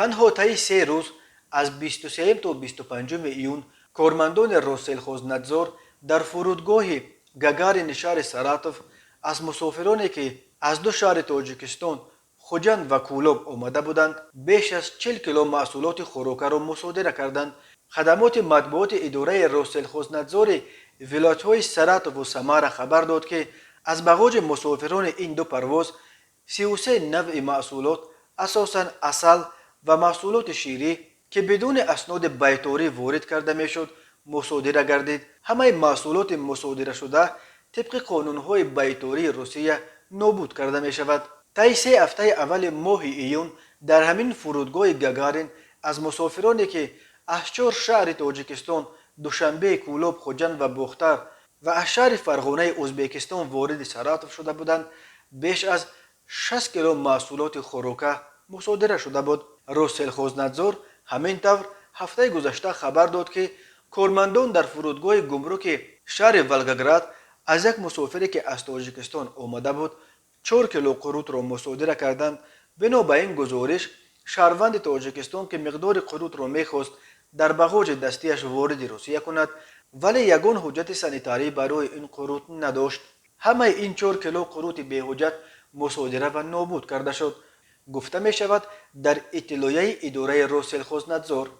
تنها طی 3 روز از 23 تا 25 ایون کارمندان روسلخوزندزور در فرودگاه گگارین شهر ساراتوف از مسافرانی که از دو شهر تاجیکستان خوجند و کولوب آمده بودند بیش از 40 کیلو محصولات خوراکه را مصادره کردند. خدمات مطبوعات اداره روسلخوزندزور ولایت‌های ساراتوف و سمارا خبر داد که از بغاج مسافران این دو پرواز 33 نوع محصولات اساساً عسل و محصولات شیری که بدون اسناد بیطوری وارد کرده میشد مصادره گردید. همه محصولات مصادره شده طبق قانونهای بیطوری روسیه نابود کرده می شود. طی 3 هفته اول ماه ایون در همین فرودگاه گگارین از مسافرانی که از 4 شهر تاجیکستان دوشنبه، کولوب، خوجند و بختر و از شهر فرغانه ازبکستان وارد ساراتوف شده بودند بیش از 60 کیلو محصولات خوراکه مصادره شده بود. روسلخوزندزور همین طور هفته گذشته خبر داد که کارمندان در فرودگاه گمرک شهر ولگاگراد از یک مسافری که از تاجیکستان آمده بود 4 کیلو قروت را مصادره کردند. بنا به این گزارش شهروند تاجیکستان که مقدار قروت را میخواست در بغاج دستیش وارد روسیه کند ولی یگان حجت سانیتاری برای این قروت نداشت. همه این 4 کیلو قروت بی‌حجت مصادره و نابود کرده شد. گفته می شود در اطلاعیه اداره روسلخوزندزور